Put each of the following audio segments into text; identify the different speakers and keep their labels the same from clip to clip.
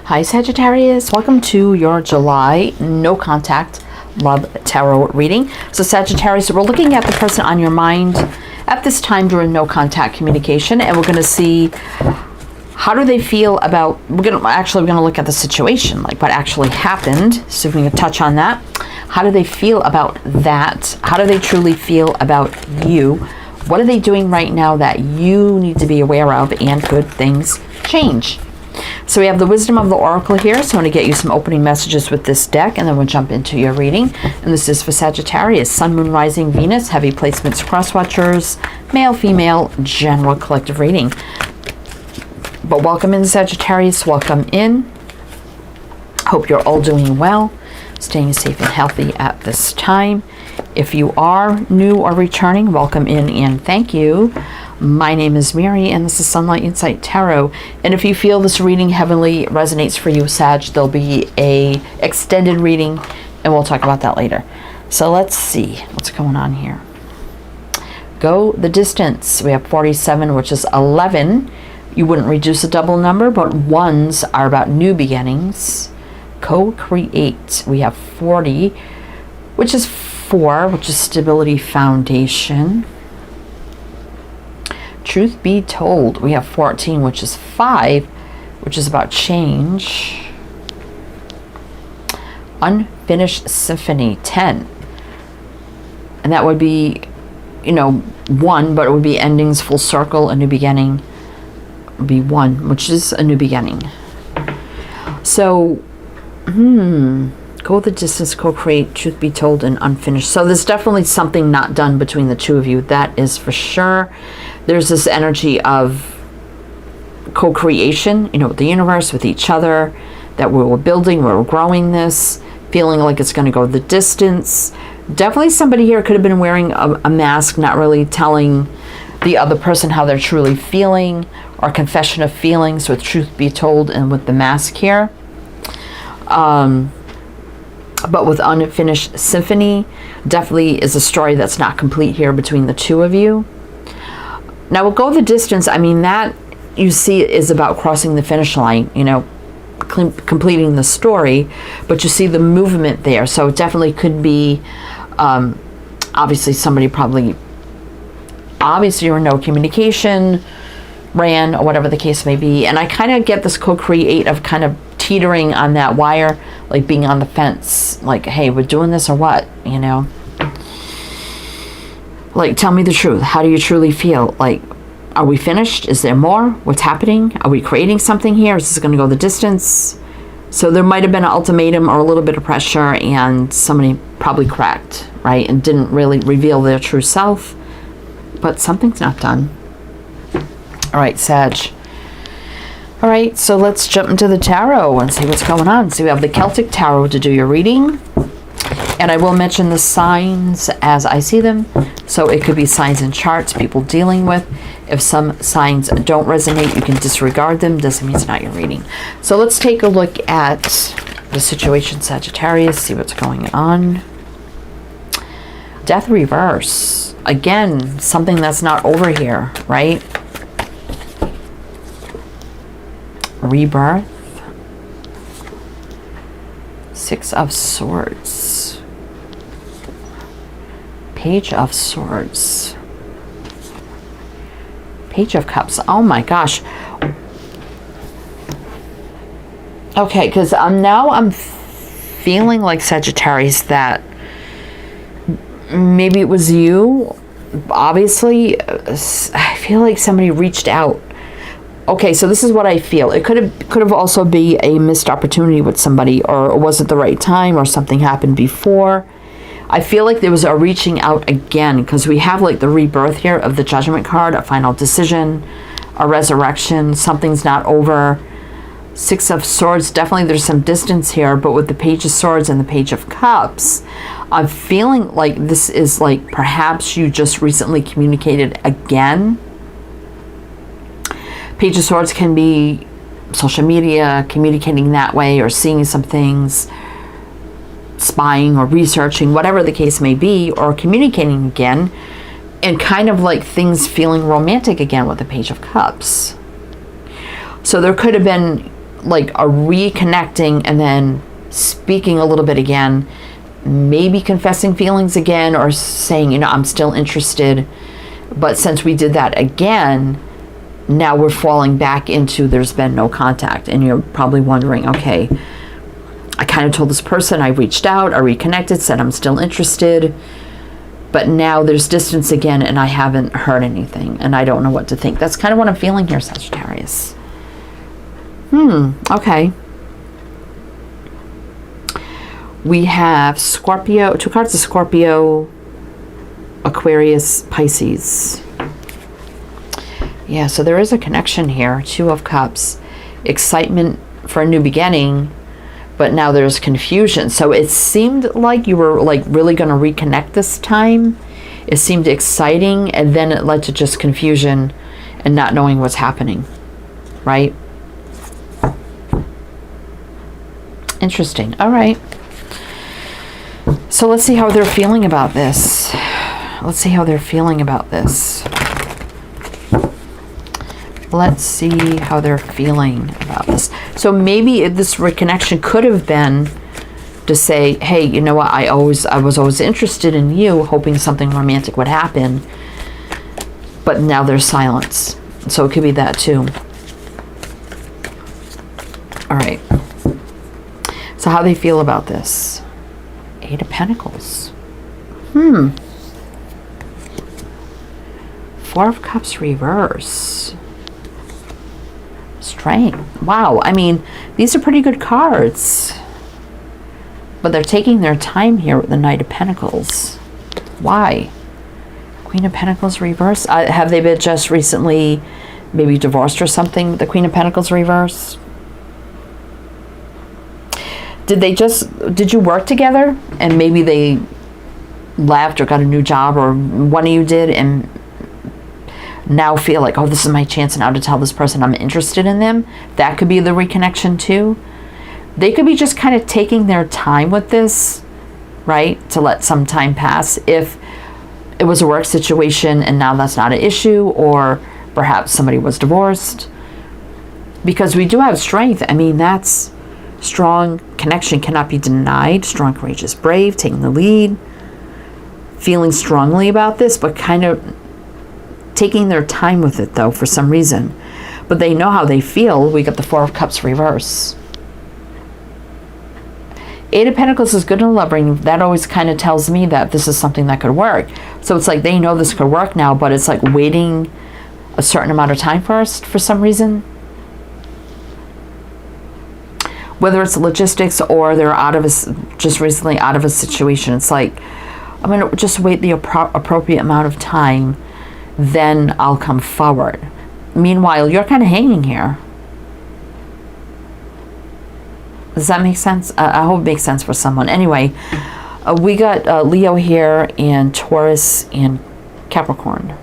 Speaker 1: Hi Sagittarius, welcome to your July no contact love tarot reading. So Sagittarius, we're looking at the person on your mind at this time during no contact communication, and we're going to see how do they feel about, we're going to look at the situation, like what actually happened, so we can touch on that. How do they feel about that? How do they truly feel about you? What are they doing right now that you need to be aware of, and could things change? So we have the wisdom of the oracle here. So I'm going to get you some opening messages with this deck, and then we'll jump into your reading. And this is for Sagittarius, Sun, Moon, Rising, Venus, heavy placements, cross watchers, male, female, general collective reading. But welcome in, Sagittarius. Welcome in. Hope you're all doing well, staying safe and healthy at this time. If you are new or returning, welcome in and thank you. My name is Mary, and this is Sunlight Insight Tarot. And if you feel this reading heavily resonates for you, Sag, there'll be a extended reading, and we'll talk about that later. So let's see what's going on here. Go the distance. We have 47, which is 11. You wouldn't reduce a double number, but ones are about new beginnings. Co-create. We have 40, which is 4, which is stability, foundation. Truth be told, we have 14, which is 5, which is about change. Unfinished symphony, 10. And that would be, 1, but it would be endings, full circle, a new beginning. It would be 1, which is a new beginning. So, go the distance, co-create, truth be told, and unfinished. So there's definitely something not done between the two of you. That is for sure. There's this energy of co-creation, with the universe, with each other, that we're building, we're growing this, feeling like it's going to go the distance. Definitely somebody here could have been wearing a mask, not really telling the other person how they're truly feeling, or confession of feelings with truth be told and with the mask here. But with unfinished symphony, definitely is a story that's not complete here between the two of you. Now we'll go the distance. I mean, that you see is about crossing the finish line, completing the story, but you see the movement there. So it definitely could be, obviously somebody obviously or no communication, ran, or whatever the case may be. And I kind of get this co-create of kind of teetering on that wire, like being on the fence, like, hey, we're doing this or what, Like, tell me the truth. How do you truly feel? Like, are we finished? Is there more? What's happening? Are we creating something here? Is this going to go the distance? So there might have been an ultimatum or a little bit of pressure, and somebody probably cracked, right? And didn't really reveal their true self. But something's not done. All right, Sag. All right, so let's jump into the tarot and see what's going on. So we have the Celtic Tarot to do your reading. And I will mention the signs as I see them. So it could be signs and charts people dealing with. If some signs don't resonate, you can disregard them. Doesn't mean it's not your reading. So let's take a look at the situation, Sagittarius, see what's going on. Death reverse. Again, something that's not over here, right? Rebirth. 6 of Swords. Page of Swords. Page of Cups. Oh my gosh. Okay, because I'm feeling like, Sagittarius, that maybe it was you. Obviously, I feel like somebody reached out. Okay, so this is what I feel. It could have also be a missed opportunity with somebody, or it wasn't the right time, or something happened before. I feel like there was a reaching out again, because we have like the rebirth here of the Judgment card, a final decision, a resurrection, something's not over. 6 of Swords, definitely there's some distance here, but with the Page of Swords and the Page of Cups, I'm feeling like this is like perhaps you just recently communicated again. Page of Swords can be social media, communicating that way, or seeing some things, spying or researching, whatever the case may be, or communicating again, and kind of like things feeling romantic again with the Page of Cups. So there could have been like a reconnecting and then speaking a little bit again, maybe confessing feelings again, or saying, you know, I'm still interested. But since we did that again, now we're falling back into there's been no contact. And you're probably wondering, okay, I kind of told this person, I reached out, I reconnected, said I'm still interested, but now there's distance again and I haven't heard anything and I don't know what to think. That's kind of what I'm feeling here, Sagittarius. Okay. We have Scorpio, 2 cards of Scorpio, Aquarius, Pisces. Yeah, so there is a connection here. 2 of Cups, excitement for a new beginning, but now there's confusion. So it seemed like you were like really going to reconnect this time. It seemed exciting, and then it led to just confusion and not knowing what's happening, right? Interesting. All right. So let's see how they're feeling about this. Let's see how they're feeling about this. Let's see how they're feeling about this. So maybe this reconnection could have been to say, hey, you know what, I was always interested in you, hoping something romantic would happen, but now there's silence. So it could be that too. All right. So how they feel about this? 8 of Pentacles. 4 of Cups reverse. Strength. Wow. I mean, these are pretty good cards. But they're taking their time here with the Knight of Pentacles. Why? Queen of Pentacles reverse. Have they been just recently maybe divorced or something? The Queen of Pentacles reverse. Did you work together and maybe they left or got a new job, or one of you did, and now feel like, oh, this is my chance now to tell this person I'm interested in them? That could be the reconnection too. They could be just kind of taking their time with this, right? To let some time pass. If it was a work situation and now that's not an issue, or perhaps somebody was divorced. Because we do have strength. I mean, that's strong connection, cannot be denied. Strong, courageous, brave, taking the lead. Feeling strongly about this, but kind of taking their time with it though for some reason. But they know how they feel. We got the 4 of Cups reverse. 8 of Pentacles is good in a love reading. That always kind of tells me that this is something that could work. So it's like they know this could work now, but it's like waiting a certain amount of time first for some reason. Whether it's logistics or they're just recently out of a situation. It's like, I'm going to just wait the appropriate amount of time, then I'll come forward. Meanwhile, you're kind of hanging here. Does that make sense? I hope it makes sense for someone. Anyway, we got Leo here, and Taurus and Capricorn.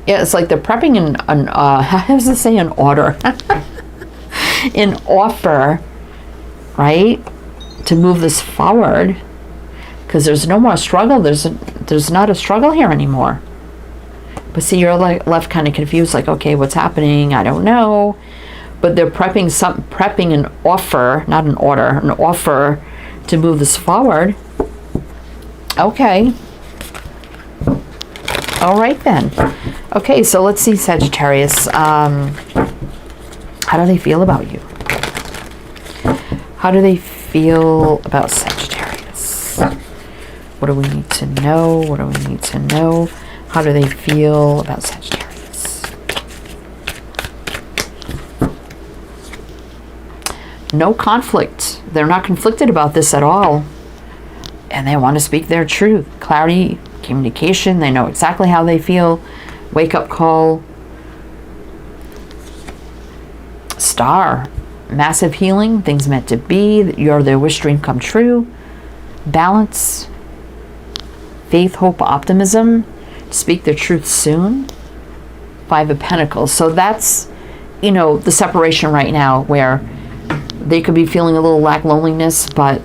Speaker 1: Yeah, it's like they're prepping how does it say, an order? An offer, right? To move this forward. Because there's no more struggle. There's not a struggle here anymore. But see, you're like left kind of confused, like, okay, what's happening? I don't know. But they're prepping an offer, not an order, an offer to move this forward. Okay. All right then. Okay, so let's see, Sagittarius. How do they feel about you? How do they feel about Sagittarius? What do we need to know? What do we need to know? How do they feel about Sagittarius? No conflict. They're not conflicted about this at all. And they want to speak their truth. Clarity, communication. They know exactly how they feel. Wake up call. Star. Massive healing. Things meant to be. You're their wish dream come true. Balance. Faith, hope, optimism. Speak their truth soon. 5 of Pentacles. So that's, you know, the separation right now, where they could be feeling a little lack loneliness, but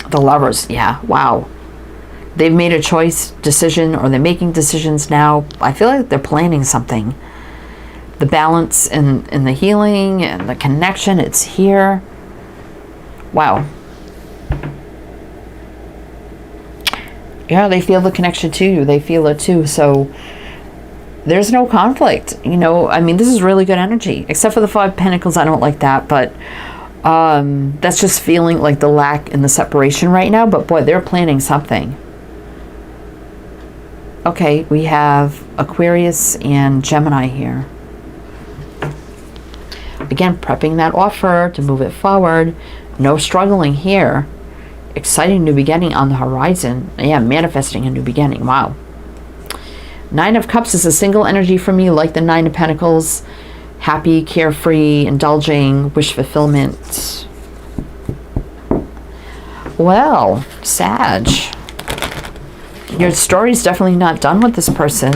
Speaker 1: the Lovers, yeah, wow. They've made a choice, decision, or they're making decisions now. I feel like they're planning something. the balance and the healing and the connection, it's here. Wow. Yeah, they feel the connection to you. They feel it too. So there's no conflict. You know, I mean, this is really good energy. Except for the Five of Pentacles, I don't like that. But that's just feeling like the lack in the separation right now. But boy, they're planning something. Okay, we have Aquarius and Gemini here. Again, prepping that offer to move it forward. No struggling here. Exciting new beginning on the horizon. Yeah, manifesting a new beginning. Wow. Nine of Cups is a single energy for me, like the Nine of Pentacles. Happy, carefree, indulging, wish fulfillment. Well, Sag, your story's definitely not done with this person.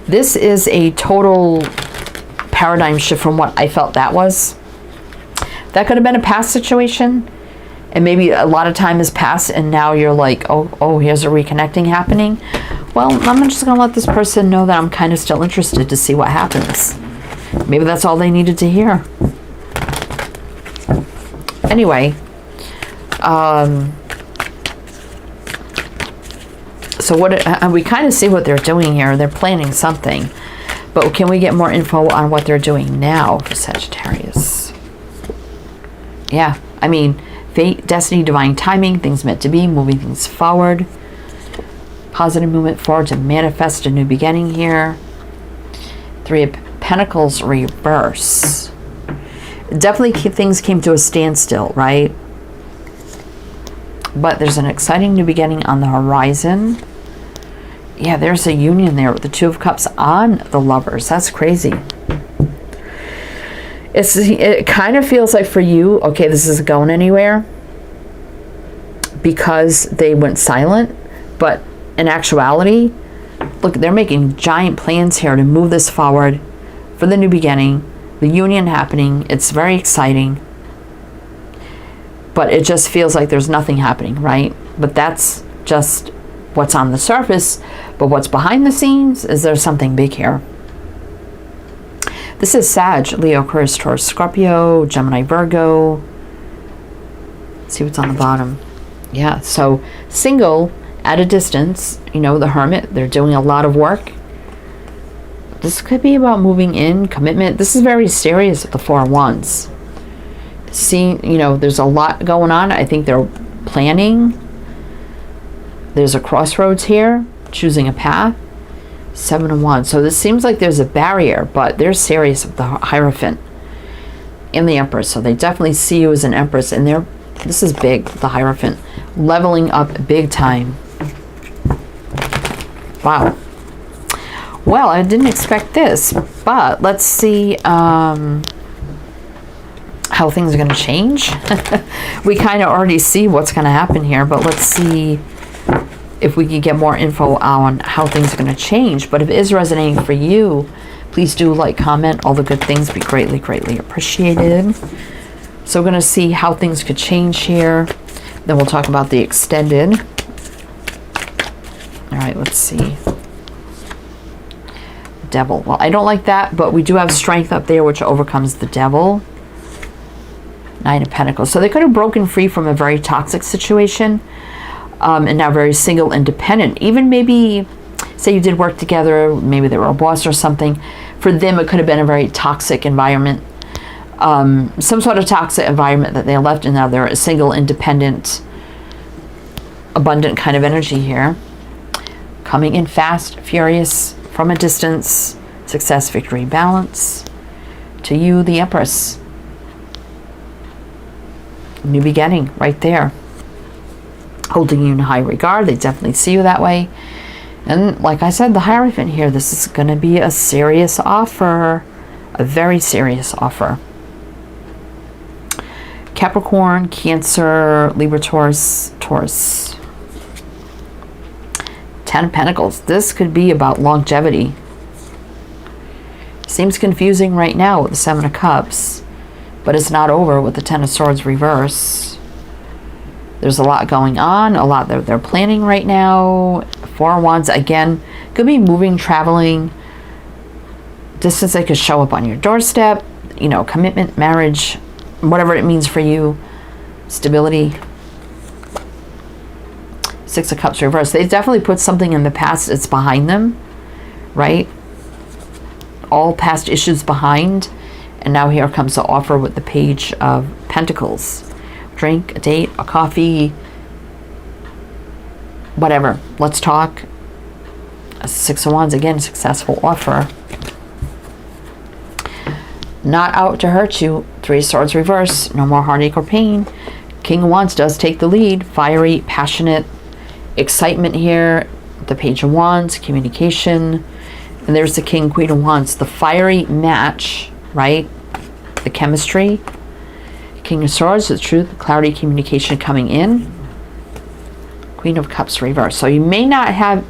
Speaker 1: This is a total paradigm shift from what I felt that was. That could have been a past situation, and maybe a lot of time has passed and now you're like, oh, here's a reconnecting happening. Well, I'm just going to let this person know that I'm kind of still interested to see what happens. Maybe that's all they needed to hear. Anyway, so what we kind of see what they're doing here. They're planning something. But can we get more info on what they're doing now for Sagittarius? Yeah, I mean, fate, destiny, divine timing, things meant to be, moving things forward. Positive movement forward to manifest a new beginning here. Three of Pentacles reverse. Definitely things came to a standstill, right? But there's an exciting new beginning on the horizon. Yeah, there's a union there with the Two of Cups on the Lovers. That's crazy. It kind of feels like for you, okay, this isn't going anywhere because they went silent. But in actuality, look, they're making giant plans here to move this forward for the new beginning, the union happening. It's very exciting. But it just feels like there's nothing happening, right? But that's just what's on the surface. But what's behind the scenes is there's something big here. This is Sag, Leo, Aquarius, Taurus, Scorpio, Gemini, Virgo. Let's see what's on the bottom. Yeah, so single, at a distance, you know, the Hermit, they're doing a lot of work. This could be about moving in, commitment. This is very serious with the Four of Wands. Seeing, you know, there's a lot going on. I think they're planning. There's a crossroads here, choosing a path. Seven of Wands. So this seems like there's a barrier, but they're serious with the Hierophant and the Empress. So they definitely see you as an Empress, and this is big, the Hierophant. Leveling up big time. Wow. Well, I didn't expect this, but let's see how things are going to change. We kind of already see what's going to happen here, but let's see if we can get more info on how things are going to change. But if it is resonating for you, please do like, comment. All the good things be greatly, greatly appreciated. So we're going to see how things could change here. Then we'll talk about the extended. All right, let's see. Devil. Well, I don't like that, but we do have strength up there, which overcomes the devil. Nine of Pentacles. So they could have broken free from a very toxic situation, and now very single, independent. Even maybe, say you did work together, maybe they were a boss or something. For them, it could have been a very toxic environment. Some sort of toxic environment that they left, and now they're a single, independent, abundant kind of energy here. Coming in fast, furious, from a distance, success, victory, balance. To you, the Empress. New beginning, right there. Holding you in high regard. They definitely see you that way. And like I said, the Hierophant here, this is going to be a serious offer. A very serious offer. Capricorn, Cancer, Libra, Taurus, Taurus. Ten of Pentacles. This could be about longevity. Seems confusing right now with the Seven of Cups, but it's not over with the Ten of Swords reverse. There's a lot going on, a lot that they're planning right now. Four of Wands, again, could be moving, traveling, distance that could show up on your doorstep, you know, commitment, marriage, whatever it means for you, stability. Six of Cups reversed. They definitely put something in the past that's behind them, right? All past issues behind. And now here comes the offer with the Page of Pentacles. Drink, a date, a coffee, whatever. Let's talk. Six of Wands, again, successful offer. Not out to hurt you. Three of Swords reverse. No more heartache or pain. King of Wands does take the lead. Fiery, passionate, excitement here. The Page of Wands, communication. And there's the King, Queen of Wands. The fiery match, right? The chemistry. King of Swords, the truth, clarity, communication coming in. Queen of Cups reverse. So you may not have,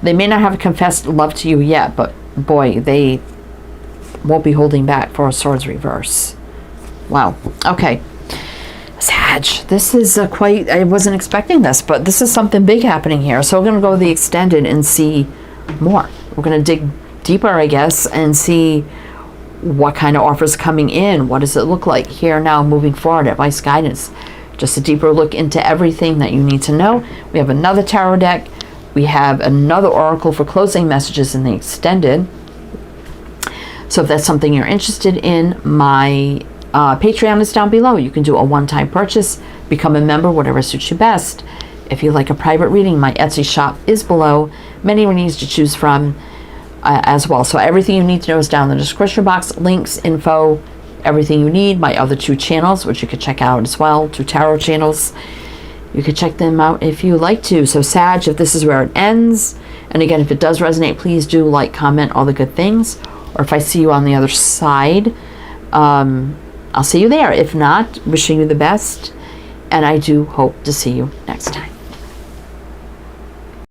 Speaker 1: they may not have confessed love to you yet, but boy, they won't be holding back for a Swords reverse. Wow. Okay. Sag, this is quite, I wasn't expecting this, but this is something big happening here. So we're going to go the extended and see more. We're going to dig deeper, I guess, and see what kind of offers coming in. What does it look like here now moving forward? Advice, guidance. Just a deeper look into everything that you need to know. We have another tarot deck. We have another oracle for closing messages in the extended. So if that's something you're interested in, my Patreon is down below. You can do a one-time purchase, become a member, whatever suits you best. If you like a private reading, my Etsy shop is below. Many readings to choose from as well. So everything you need to know is down in the description box. Links, info, everything you need. My other two channels, which you could check out as well, two tarot channels. You could check them out if you like to. So Sag, if this is where it ends, and again, if it does resonate, please do like, comment, all the good things. Or if I see you on the other side, I'll see you there. If not, wishing you the best. And I do hope to see you next time.